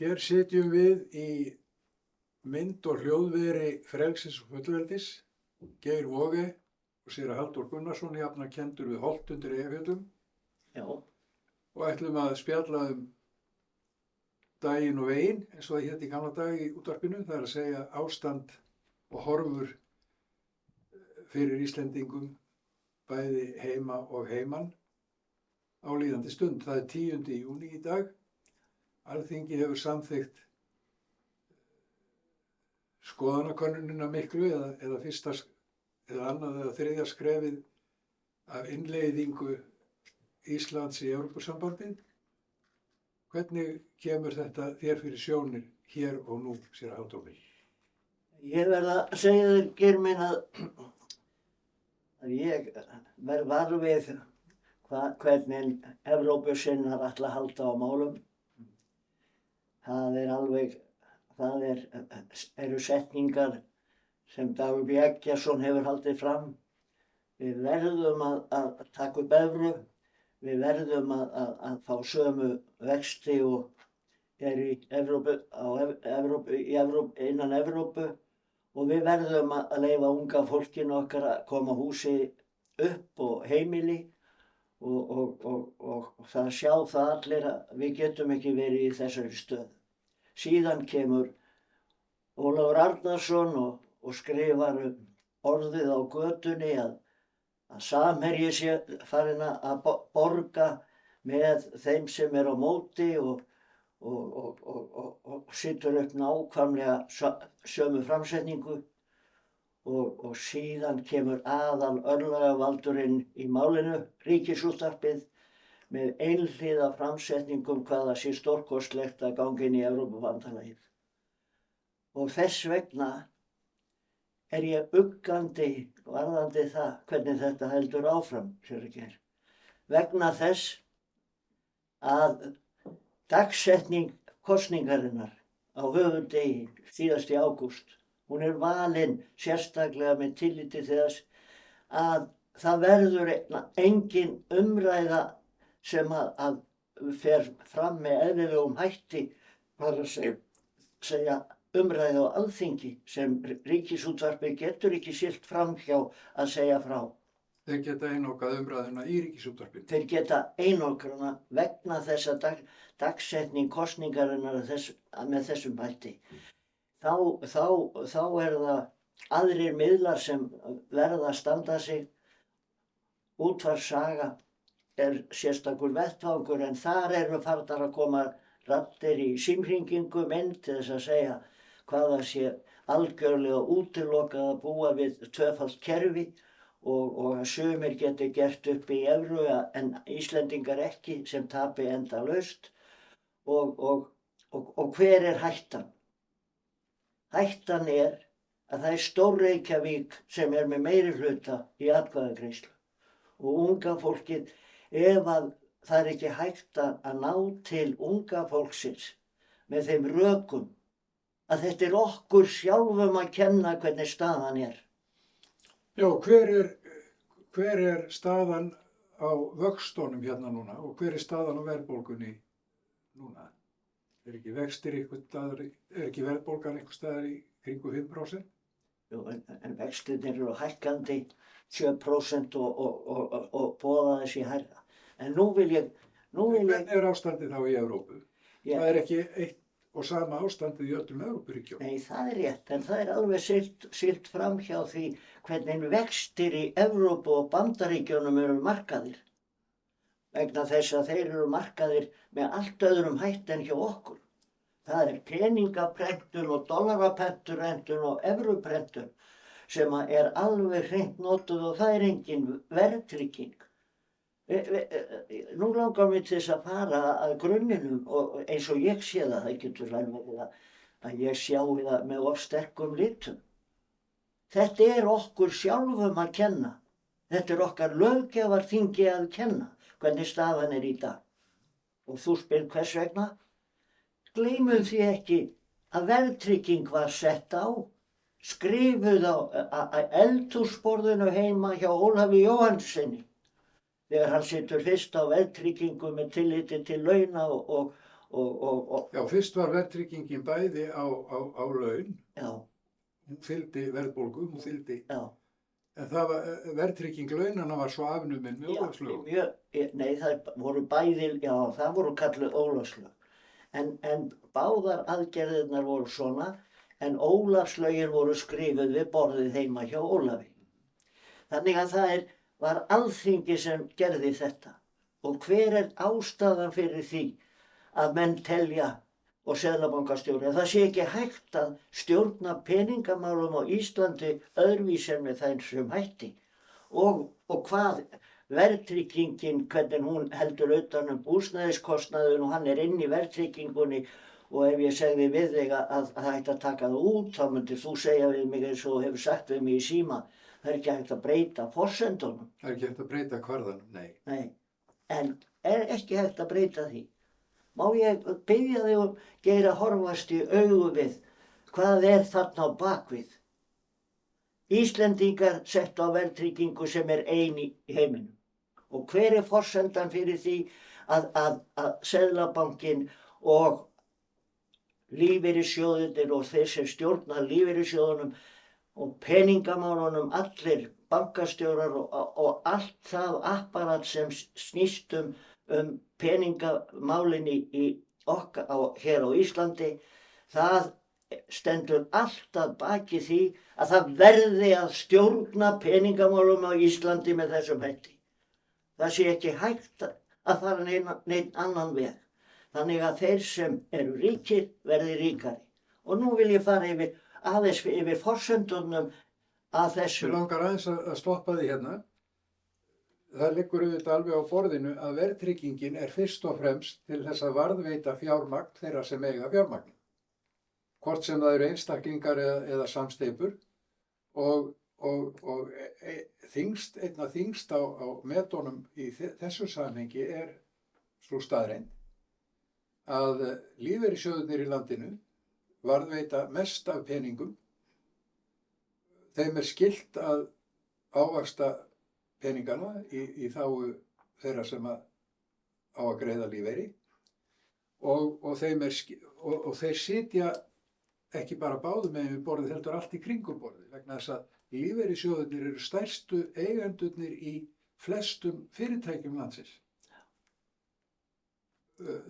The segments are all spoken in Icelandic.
Hér sitjum við í mynd og hljóðveri Frelsis og fullveldis, Geir Waage og séra Halldór Gunnarsson, jafnan kenndur við Holt undir Eyjafjöllum. Já. Og ætlum að spjalla daginn og veginn, eins og það hét í gamla dag í útvarpinu, það að segja ástand og horfur fyrir Íslendingum, bæði heima og heiman, á líðandi stund. Það 10. júní í dag. Alþingi hefur samþykkt skoðanakönnunina miklu eða fyrsta eða annað eða þriðja skrefið af innleiðingu Íslands í Evrópusambandið. Hvernig kemur þetta þér fyrir sjónir hér og nú, séra Halldór? Ég verð að segja þér, Geir minn, að ég verð var við hvernig Evrópusinnar ætla að halda á málum. Það eru setningar sem Dagur B. Eggertsson hefur haldið fram. Við verðum að taka upp evru, við verðum að fá sömu vexti og er innan Evrópu og við verðum að leyfa unga fólkinu okkar að koma húsi upp og heimili og það sjá það allir að við getum ekki verið í þessari stöðu. Síðan kemur Ólafur Arnarsson og skrifar orðið á götunni að Samherji sé farinn að borga með þeim sem á móti og setur upp nákvæmlega sömu framsetningu og síðan kemur aðal örlagavaldurinn í málinu, Ríkisútvarpið, með einhliða framsetningum hvað það sé stórkostlegt að ganga inn í Evrópubandalagið. Og þess vegna er ég uggandi varðandi það hvernig þetta heldur áfram, séra Geir. Vegna þess að dagsetning kosningarinnar á höfuðdegi síðast í ágúst, hún valin sérstaklega með tilliti til þess að það verður engin umræða sem að fer fram með eðlilegum hætti, bara að segja umræða á Alþingi sem Ríkisútvarpið getur ekki siglt fram hjá að segja frá. Þeir geta einokað umræðuna í Ríkisútvarpinu. Þeir geta einokrana vegna þess að dagsetning kosningarinnar með þessum hætti. Þá er það aðrir miðlar sem verða að standa sig. Útvarpssaga er sérstakur vettvangur en þar eru farnar að koma raddir í símhringingum inn til þess að segja hvað það sé algjörlega útilokað að búa við tvöfalt kerfi og að sumir geti gert upp í evru en Íslendingar ekki sem tapi endalaust og hver er hættan? Hættan er að það er Stór-Reykjavík sem er með meirihluta í atkvæðagreiðslu og unga fólkið, ef að það er ekki hægt að ná til unga fólksins með þeim rökum að þetta er okkur sjálfum að kenna hvernig staðan er. Já, hver er staðan á vöxtunum hérna núna og hver er staðan á verðbólgunni núna? Er ekki vextir er ekki verðbólgan einhvers staðar í kringu 5%? Jú, en vextirnir eru hækkandi 7% og boða þessi hærra. En nú vil ég... Hvernig er ástandið þá í Evrópu? Það er ekki eitt og sama ástandið í öllum Evrópuríkjum. Nei, það er rétt, en það er alveg siglt fram hjá því hvernig vextir í Evrópu og Bandaríkjunum eru markaðir. Vegna þess að þeir eru markaðir með allt öðrum hætti en hjá okkur. Það er peningaprentun og dollaraprentun og evruprentun sem er alveg hreint notuð og það er engin verðtrygging. Nú langar mig til þess að fara að grunninum og eins og ég sé það getur vel verið að ég sjái það með of sterkum litum. Þetta er okkur sjálfum að kenna. Þetta er okkar löggjafarþingi að kenna hvernig staðan er í dag. Og þú spyr hvers vegna? Gleymum því ekki að verðtrygging var sett á. Skrifuð á eldhúsborðinu heima hjá Ólafi Jóhannsssyni. Þegar hann situr fyrst á verðtryggingu með tilliti til launa og og Já, fyrst var verðtryggingin bæði á laun, já, hún fylgdi verðbólgu, hún fylgdi, já. en það var, verðtrygging launana var svo afnumin með Ólafslögum. Nei, það voru bæði, já, það voru kalluð Ólafslög. En báðar aðgerðirnar voru svona, en Ólafslögin voru skrifuð við borðið heima hjá Ólafi. Þannig að það var Alþingi sem gerði þetta. Og hver ástæðan fyrir því að menn telja og seðlabankastjóri að það sé ekki hægt að stjórna peningamálum á Íslandi öðruvísi en með þessum hætti og hvað verðtryggingin, hvernig hún heldur utan húsnæðiskostnaðinn og hann inn í verðtryggingunni og ef ég segði við þig að það ætti að taka það út þá myndir þú segja við mig eins og hefur sagt við mig í síma það ekki hægt að breyta forsendunum. Það ekki hægt að breyta kvarðanum, nei. Nei, en ekki hægt að breyta því. Má ég biðja þig og Geir að horfast í augu við hvað þarna á bakvið? Íslendingar sett á verðtryggingu sem ein í heiminum. Og hver forsendan fyrir því að Seðlabankinn og lífeyrissjóðirnir og þeir sem stjórna lífeyrissjóðunum og peningamálunum allir bankastjórar og allt það apparat sem snýst peningamálin hér á Íslandi, það stendur alltaf baki því að það verði að stjórna peningamálum á Íslandi með þessum hætti. Það sé ekki hægt að fara neinn annan veg. Þannig að þeir sem eru ríkir verði ríkari. Og nú vil ég fara aðeins yfir forsendunum að þessu. Mér langar aðeins að stoppa því hérna. Það liggur auðvitað alveg á borðinu að verðtryggingin fyrst og fremst til þess að varðveita fjármagn þeirra sem eiga fjármagn. Hvort sem það eru einstaklingar eða samsteypur og einna þyngst á metunum í þessu samhengi sú staðreynd að lífeyrissjóðirnir í landinu varðveita mest af peningum. Þeim skylt að ávaxta peningana í þágu þeirra sem á að greiða lífeyri og þeir sitja ekki bara báðum megin við borðið heldur allt í kringum borðið vegna þess að lífeyrissjóðirnir eru stærstu eigendurnir í flestum fyrirtækjum landsins.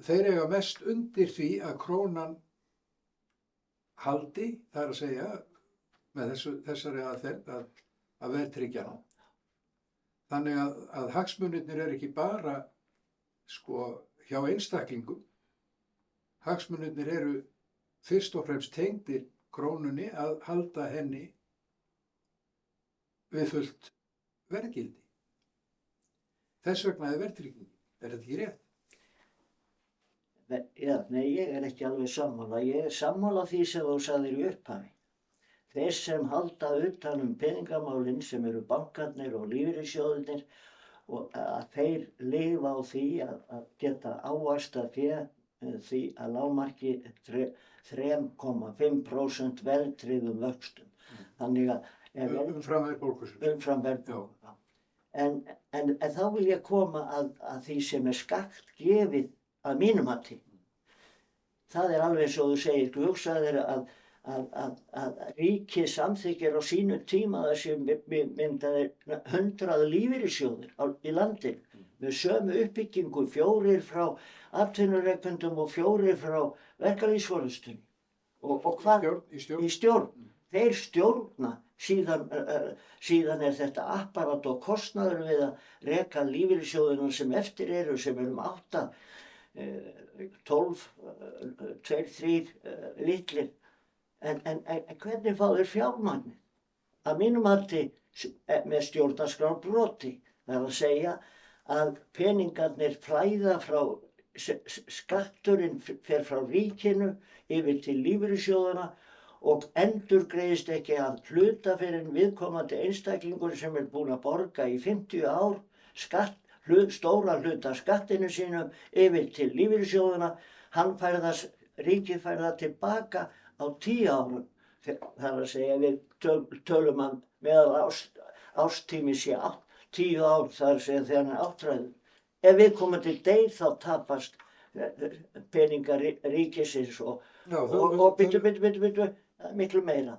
Þeir eiga mest undir því að krónan haldi, það er að segja, með þessari aðferð að verðtryggja hana. Þannig að hagsmunirnir ekki bara hjá einstaklingum. Hagsmunirnir eru fyrst og fremst tengdir krónunni að halda henni við fullt verðgildi. Þess vegna verðtrygging. Þetta ekki rétt? Já, nei, ég ekki alveg sammála. Ég sammála því sem þú sagðir í upphafi. Þeir sem halda utan peningamálin sem eru bankarnir og lífeyrissjóðirnir og að þeir lifa á því að geta ávaxtað því að lágmarki 3,5% verðtryggðum vöxtum. Þannig að umfram verðbólgu. Umfram verðbólgu. En þá vil ég koma að því sem skakkt gefið að mínum mati. Það alveg svo þú segir, þú hugsaðir að ríkið samþykkir á sínu tíma þessi myndaðir 100 lífeyrissjóðir í landinu með sömu uppbyggingu, 4 frá atvinnurekendum og 4 frá verkalýðsforystunni. Og hvað? Í stjórn. Þeir stjórna, síðan þetta apparat og kostnaður við að reka lífeyrissjóðina sem eftir eru, sem eru 8, 12, 2, 3 litlir. En hvernig fá þeir fjármagnið? Að mínum mati með stjórnarskrárbroti. Það að segja að peningarnir flæða frá, skatturinn fer frá ríkinu yfir til lífeyrissjóðana og endurgreiðist ekki að hluta fyrir viðkomandi einstaklingur sem búinn að borga í 50 ár stóra hluta skattinu sínum yfir til lífeyrissjóðana. Ríkið fær það tilbaka á 10 árum. Það að segja við tölum að meðal ástími sé 10 ár, það að segja þegar hann áttræður. Ef viðkomandi deyr þá tapast peninga ríkisins og Já, byttu, miklu meira.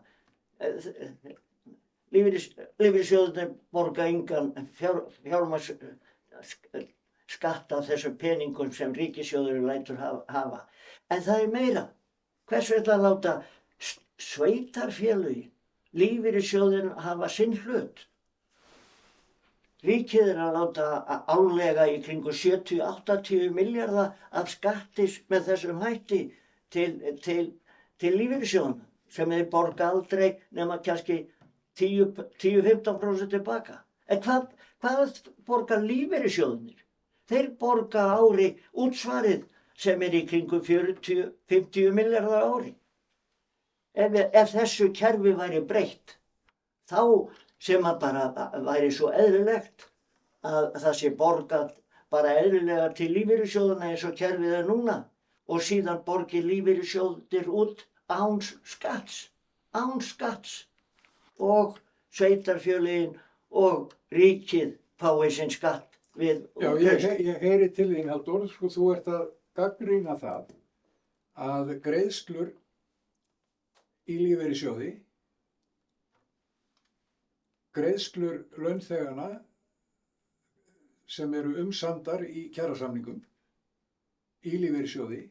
Lífeyrissjóðirnir borga engan fjármagnsskatt af þessum peningum sem ríkissjóðurinn lætur hafa. En það er meira. Hvers vegna láta sveitarfélögin, lífeyrissjóðin hafa sinn hlut? Ríkið er að láta árlega í kringum 70-80 milljarða af skatti með þessum hætti til lífeyrissjóðana sem þeir borga aldrei nema kannski 10-15% tilbaka. En hvað borga lífeyrissjóðinir? Þeir borga ári útsvarið sem er í kringum 40-50 milljarðar ári. Ef þessu kerfi væri breytt, þá sem að bara væri svo eðlilegt að það sé borgað bara eðlilega til lífeyrissjóðana eins og kerfið er núna og síðan borgi lífeyrissjóðir út án skatts og sveitarfélögin og ríkið fái sinn skatt við. Já, ég heyri til þín, Halldór, sko, þú ert að gagnrýna það að greiðslur í lífeyrissjóði, greiðslur launþeganna sem eru umsamdar í kjarasamningum í lífeyrissjóði,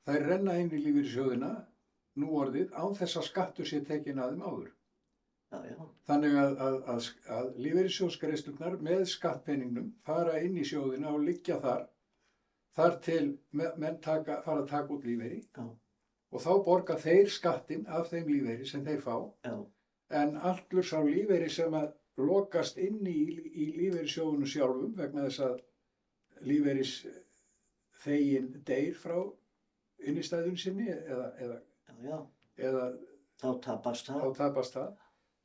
þær renna inn í lífeyrissjóðina nú orðið án þess að skattur sé tekinn að þeim áður. Já. Þannig að lífeyrissjóðsgreiðslurnar með skattpeningnum fara inn í sjóðina og liggja þar til menn fara að taka út lífeyri. Já. Og þá borga þeir skattinn af þeim lífeyri sem þeir fá. Já. En allur sá lífeyri sem að lokast inn í lífeyrissjóðunum sjálfum vegna þess að lífeyrisþeginn deyr frá innistæðun sinni eða þá tapast það.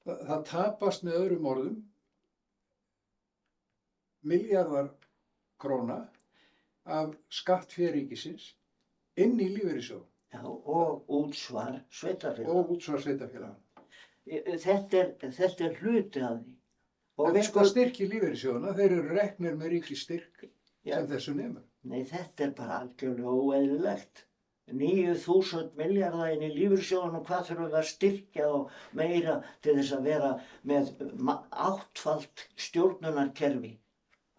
Það tapast með öðrum orðum milljarðar króna af skattfé ríkisins inn í lífeyrissjóð. Já, og útsvar sveitarfélaga. Þetta er hluti af því. En þetta styrkir lífeyrissjóðuna, þeir eru reknir með ríkisstyrk sem þessu nemur. Nei, þetta er bara algjörlega óeðlilegt. 9.000 milljarða inn í lífeyrissjóðunum, hvað þurfum við að styrkja og meira til þess að vera með áttfalt stjórnunarkerfi.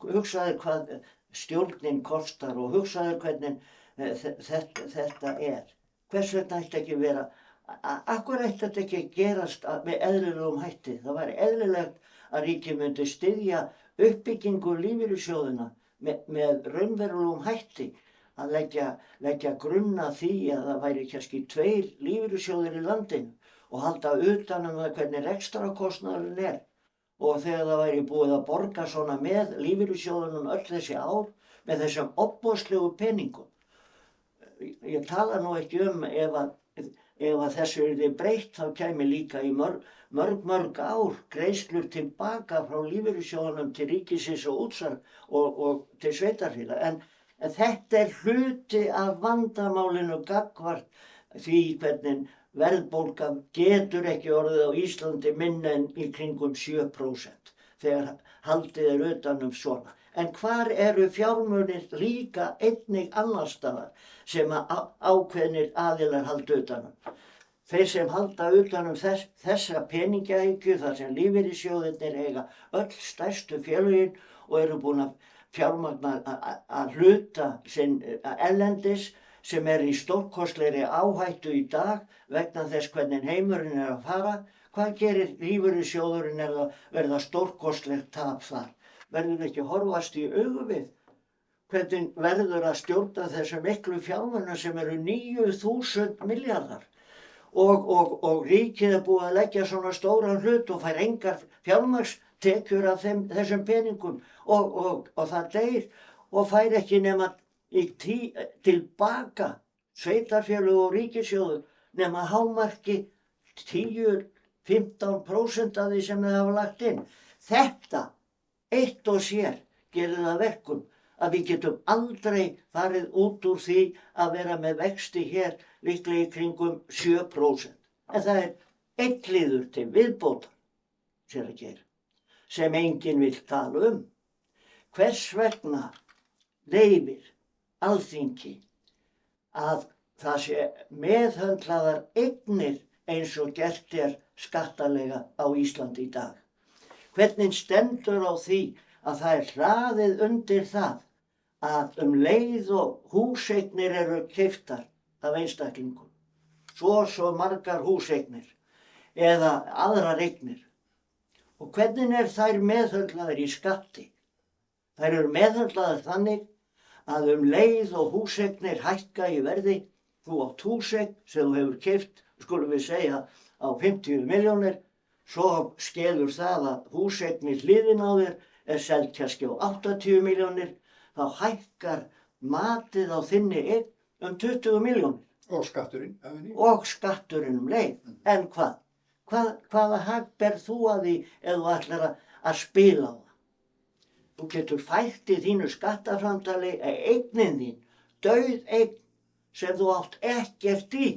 Hugsaðu hvað stjórnin kostar og hugsaðu hvernig þetta er. Hvers vegna ætti ekki vera, akkur ætti þetta ekki gerast með eðlilegum hætti? Það væri eðlilegt að ríkið myndi styðja uppbyggingu lífeyrissjóðina með raunverulegum hætti. Að leggja grunna því að það væri kannski 2 lífeyrissjóðir í landinu og halda utan það hvernig rekstrakostnaðurinn er. Og þegar það væri búið að borga svona með lífeyrissjóðunum öll þessi ár með þessum ofboðslegu peningum. Ég tala nú ekki ef að þessu yrði breytt, þá kæmi líka í mörg ár greiðslur tilbaka frá lífeyrissjóðunum til ríkisins og útsvar og til sveitarfélaga. En þetta er hluti af vandamálinu gagnvart því hvernig verðbólga getur ekki orðið á Íslandi minna en í kringum 7% þegar haldið er utan svona. En hvar eru fjármunir líka einnig annars staðar sem ákveðnir aðilar halda utanum? Þeir sem halda utanum þessa peningahyggju þar sem lífeyrissjóðirnir eiga öll stærstu félögin og eru búin að fjármagna að hluta sinn erlendis sem er í stórkostlegri áhættu í dag vegna þess hvernig heimurinn er að fara. Hvað gerir lífeyrissjóðurinn ef það verða stórkostlegt tap þar? Verður ekki horfast í augu við? Hvernig verður að stjórna þessum miklu fjármunum sem eru 9.000 milljarðar? Og ríkið er búið að leggja svona stóran hlut og fær engar fjármagnstekjur af þessum peningum og það deyr og fær ekki nema tilbaka sveitarfélög og ríkissjóður nema hámarki 10-15% af því sem þau hafa lagt inn. Þetta eitt og sér gerir það verkum að við getum aldrei farið út úr því að vera með vexti hér líklega í kringum 7%. En það er einn liður til viðbótar, sér að gera, sem enginn vill tala um. Hvers vegna leyfir Alþingi að það sé meðhöndlaðar eignir eins og gert skattalega á Íslandi í dag. Hvernig stendur á því að það hlaðið undir það að leið og húseignir eru keyptar af einstaklingum, svo margar húseignir eða aðrar eignir. Og hvernig þær meðhöndlaðar í skatti? Þær eru meðhöndlaðar þannig að leið og húseignir hækka í verði, þú átt húseign sem þú hefur keypt, skulum við segja, á 50 milljónir, svo skeður það að húseignir hliðin á þér selt kannski á 80 milljónir, þá hækkar matið á þinni eign 20 milljónir. Og skatturinn af henni. Og skatturinn leið. En hvað? Hvaða hag berð þú að því ef þú ætlar að spila á það? Þú getur fært í þínu skattaframtali eignin þín, dauð eign sem þú átt ekkert í.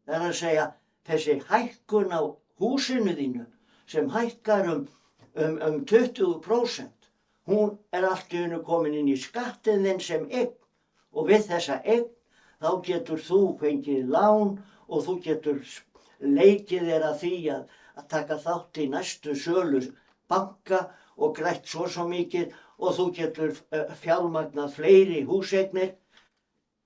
Það er að segja, þessi hækkun á húsinu þínu sem hækkar 20%, hún allt í einu komin inn í skattinn þinn sem eign, og við þessa eign þá getur þú fengið lán og þú getur leikið þér að því að taka þátt í næstu sölu banka og grætt svo mikið, og þú getur fjármagnað fleiri húseignir.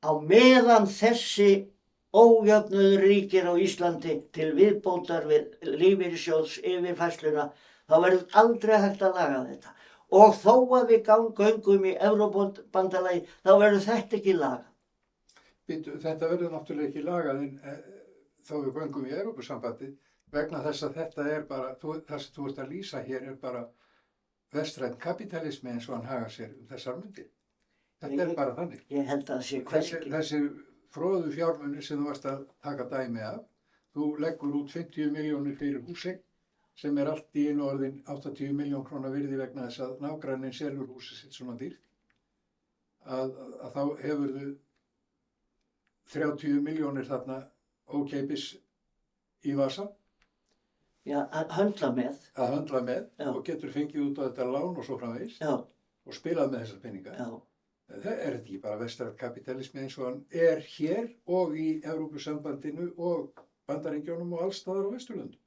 Á meðan þessi ójöfnuður ríkir á Íslandi til viðbótar við lífeyrissjóðs yfirfærsluna, þá verður aldrei hægt að laga þetta. Og þó að við göngum í Evrópubandalagi, þá verður þetta ekki lagað. Þetta verður náttúrulega ekki lagað þó við göngum í Evrópusambandið, vegna þess að þetta bara, það sem þú ert að lýsa hér bara vestrænn kapítalismi eins og hann hagar sér þessar mundir. Þetta bara þannig. Ég held að það sé hvergi. Þessi fróðu fjármunir sem þú varst að taka dæmi af, þú leggur út 50 milljónir fyrir húseign sem allt í einu orðin 80 milljón króna virði vegna þess að nágranninn selur húsið sitt svona dýrt, að þá hefurðu 30 milljónir þarna ókeypis í vasa. Já, að höndla með. Að höndla með, já. Og getur fengið út á þetta lán og svo framvegis, já. Og spilað með þessar peninga. Já. Það þetta ekki bara vestrænn kapítalismi eins og hann hér og í Evrópusambandinu og Bandaríkjunum og alls staðar á Vesturlöndum.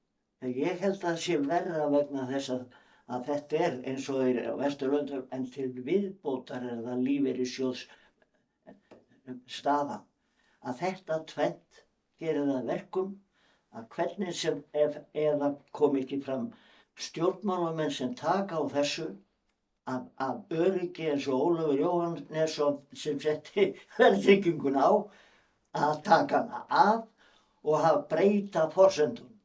Ég held að það sé verra vegna þess að þetta eins og á Vesturlöndum, en til viðbótar það lífeyrissjóðs staðan. Að þetta tvennt gerir það verkum að hvernig sem ef það kom ekki fram stjórnmálamenn sem taka á þessu af öryggi eins og Ólafur Jóhannesson sem setti verðtrygginguna á, að taka hana af og að breyta forsendunum.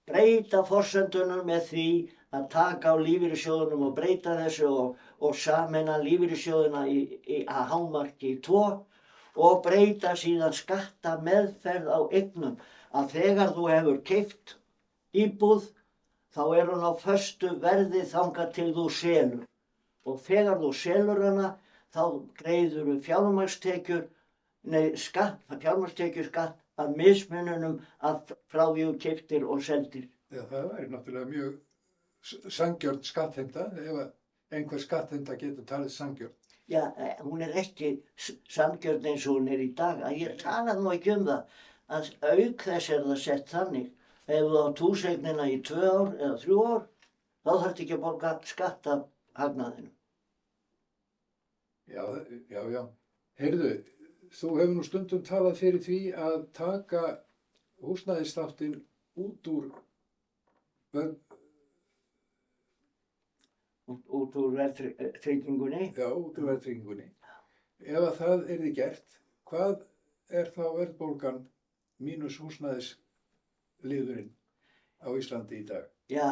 Breyta forsendunum með því að taka á lífeyrissjóðunum og breyta þessu og sameina lífeyrissjóðuna að hámarki í 2 og breyta síðan skattameðferð á eignum. Að þegar þú hefur keypt íbúð, þá hún á föstu verði þangað til þú selur. Og þegar þú selur hana, þá greiður fjármagnstekjur skatt af mismununum frá því þú keyptir og seldir. Já, það væri náttúrulega mjög sanngjörn skattheimta, ef einhver skattheimta getur talið sanngjörn. Já, hún ekki sanngjörn eins og hún í dag. Ég talaði nú ekki það, að auk þess það sett þannig, ef þú átt húseignina í 2 ár eða 3 ár, þá þarftu ekki að borga skatt af hagnaðinum. Já. Heyrðu, þú hefur nú stundum talað fyrir því að taka húsnæðisþáttinn út úr verðtryggingunni. Já, út úr verðtryggingunni. Ef að það yrði gert, hvað þá verðbólgan mínus húsnæðisliðurinn á Íslandi í dag? Já,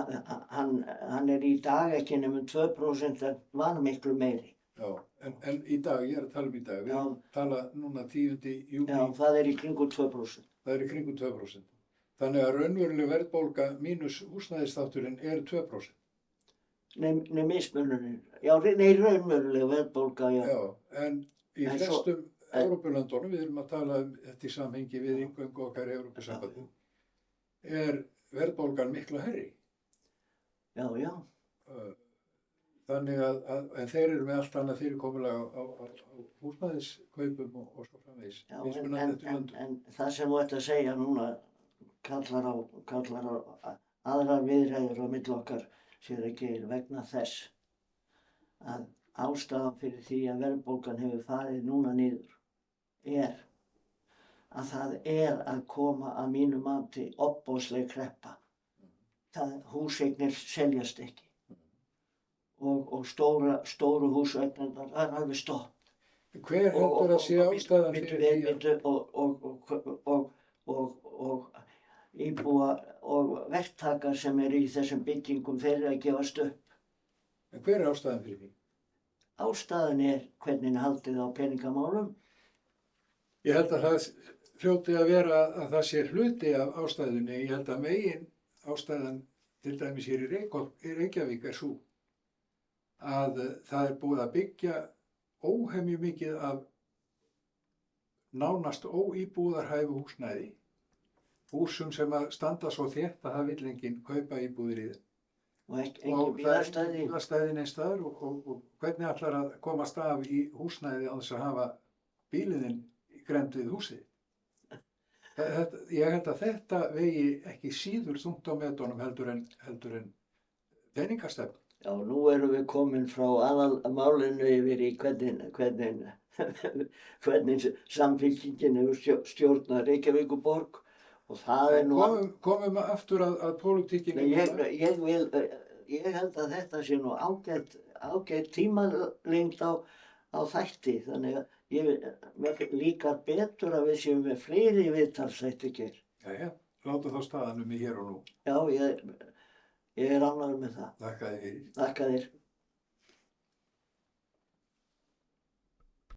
hann í dag ekki nema 2%, en var miklu meiri. Já, en í dag, ég að tala í dag, við tala núna 10. júní. Já, það í kringum 2%. Það í kringum 2%. Þannig að raunveruleg verðbólga mínus húsnæðisþátturinn 2%. Nei, mismunurinn. Já, raunveruleg verðbólga, já. Já, en í flestum Evrópulöndunum, við erum að tala þetta í samhengi við inngöngu okkar í Evrópusambandinu, verðbólgan miklu hærri. Já. Þannig en þeir eru með allt annað fyrirkomulag á húsnæðiskaupum og svo framvegis. Já, Mismunandi eftir löndum. en það sem þú ert að segja núna kallar á aðrar viðræður á milli okkar, séra Geir, vegna þess að ástæðan fyrir því að verðbólgan hefur farið núna niður að það að koma að mínu mati ofboðsleg kreppa. Húseignir seljast ekki og stóru húseignirnar, það er alveg stopp. Hver heldur að sé ástæðan fyrir því og íbúa og verktakar sem eru í þessum byggingum þeir að gefast upp. En hver er ástæðan fyrir því? Ástæðan hvernig haldið á peningamálum. Ég held að það hljóti að vera að það sé hluti af ástæðunni. Ég held að megin ástæðan til dæmis hér í Reykjavík er sú að það er búið að byggja óhemju mikið af nánast óíbúðarhæfu húsnæði. Húsum sem að standa svo þétt að það vill enginn kaupa íbúðir í þeim. Og engin bílastæði. Og bílastæði neins staðar og hvernig ætlar að komast af í húsnæði á þess að hafa bíliðinn í grennd við húsið. Ég held að þetta vegi ekki síður þungt á metunum heldur en peningastefna. Já, nú erum við komin frá aðalmálinu yfir í hvernig samfylkingin hefur stjórnað Reykjavíkurborg og það er nú... Komum aftur að pólitíkinni. Ég held að þetta sé nú ágætt tímalengd á þætti, þannig að mér líkar betur að við séum með fleiri viðtalsþætti Geir. Jæja, láta þá staðanum í hér og nú. Já, ég er ánægður með það. Þakka þér fyrir. Þakka þér.